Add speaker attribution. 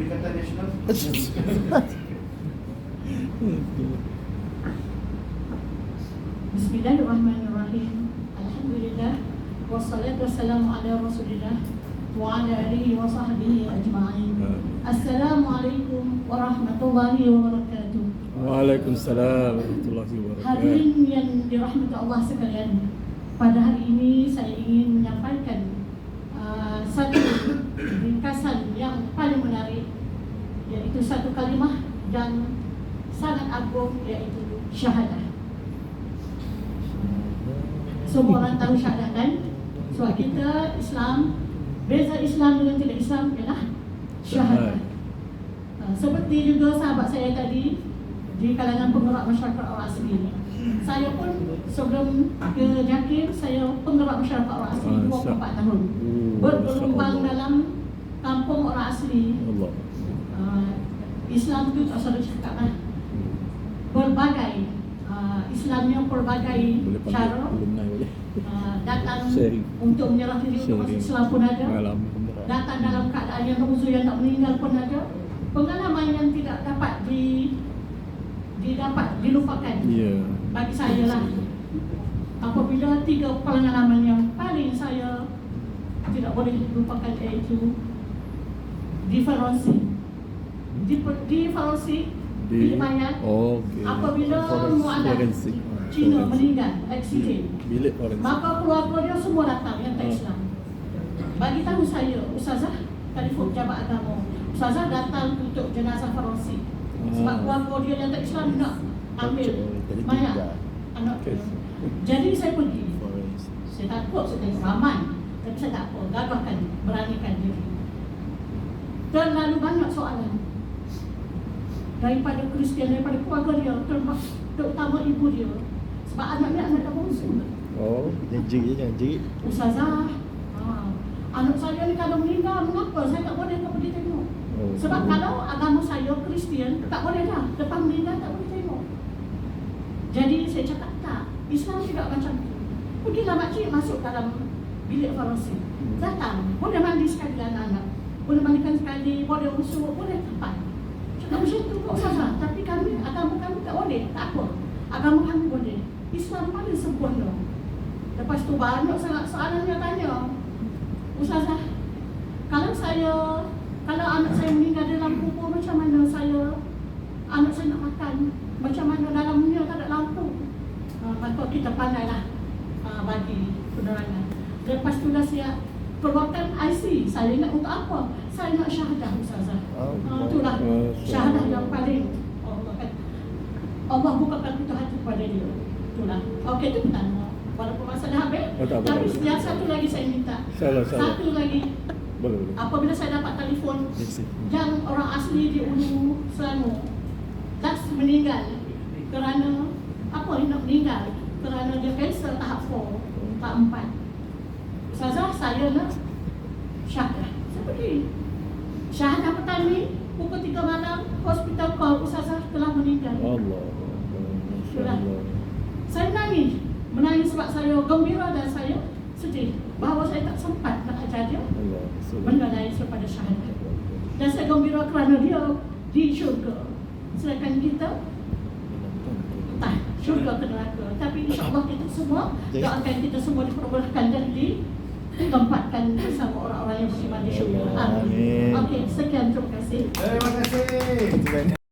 Speaker 1: Perikatan Nasional.
Speaker 2: Bismillahirrahmanirrahim. Alhamdulillah. Wassalatu wassalamu ala Rasulillah wa ala alihi wa sahbihi ajma'in. Assalamualaikum warahmatullahi wabarakatuh.
Speaker 3: Waalaikumsalam warahmatullahi wabarakatuh.
Speaker 2: Hadirin yang dirahmati Allah sekalian, pada hari ini saya ingin menyampaikan satu ringkasan yang paling menarik, iaitu satu kalimah yang sangat agung, iaitu syahadah. Semua orang tahu syahadah kan? Sebab kita Islam, beza Islam dengan tidak Islam ialah syahadah. Seperti juga sahabat saya tadi di kalangan penggerak masyarakat orang asli. Saya pun sebelum ke JAKIM, saya penggerak masyarakat orang asli 24 tahun. Bergelombang dalam kampung orang asli. Islam itu tak salah cakap lah. Berbagai Islamnya pelbagai cara. Datang untuk menyerah diri untuk masuk Islam pun ada. Datang dalam keadaan yang uzur yang tak meninggal pun ada. Pengalaman yang tidak dapat dilupakan. Bagi saya lah, apabila 3 pengalaman yang paling saya tidak boleh lupakan, iaitu diferensi bilik mayat apabila mualaf Cina meninggal aksiden, maka keluarga dia semua datang yang tak Islam. Bagi tahu saya, Ustazah telefon pejabat agama, Ustazah datang untuk jenazah forensik. Sebab keluarga dia yang tak Islam nak ambil mayat anak dia. Jadi saya pergi. Saya takut, saya tengok ramai, tapi saya tak apa, gagahkan, beranikan diri. Terlalu banyak soalan daripada Kristian, daripada keluarga dia, terutama ibu dia. Sebab anaknya anak dah bongsu.
Speaker 3: Janji.
Speaker 2: Ustazah, anak saya ni kalau meninggal, mengapa saya tak boleh pergi tengok? Sebab kalau agama saya Kristian, tak boleh dah, lepas meninggal tak boleh tengok. Jadi saya cakap tak, Islam tidak macam tu. Pergilah makcik masuk dalam bilik forensik, datang, boleh mandi sekali anak-anak, boleh mandikan sekali, boleh usuk, boleh tempat. Cakap macam tu kok Ustazah, tapi kami, agama kami tak boleh. Tak apa, agama kami boleh. Islam paling sempurna. Lepas tu banyak sangat soalan yang tanya, Ustazah, kalau anak saya meninggal dalam kubur, macam mana anak saya nak makan? Macam mana dalamnya tak ada lampu? Maka kita pandailah bagi penerangan. Lepas tu dah siap keluarkan IC. Saya ingat untuk apa? Saya nak syahadah, Ustazah. Itulah syahadah yang paling Allah bukakan pintu hati kepada dia. Itulah. Okey, itu pertama. Walaupun masa dah habis, tapi yang satu lagi saya minta. Satu lagi.
Speaker 3: Boleh.
Speaker 2: Apabila saya dapat telefon yang orang asli di Ulu Selangor dah meninggal kerana apa yang nak meninggal? Kerana dia kanser tahap 4, tahap 4. Ustazah, saya nak syahadah. Saya pergi. Syahadah petang ni, pukul 3 malam, hospital call, Ustazah telah meninggal.
Speaker 3: Allah.
Speaker 2: Saya menangis sebab saya gembira dan saya sedih bahawa saya tak sempat nak ajar dia benda lain daripada syahadah. Dan saya gembira kerana dia di syurga, sedangkan kita entah syurga ke neraka. Tapi insyaAllah kita semua doakan kita semua diperbolehkan dan ditempatkan bersama orang-orang yang beriman di syurga. Amin. Okey, sekian, terima kasih.
Speaker 1: Terima kasih.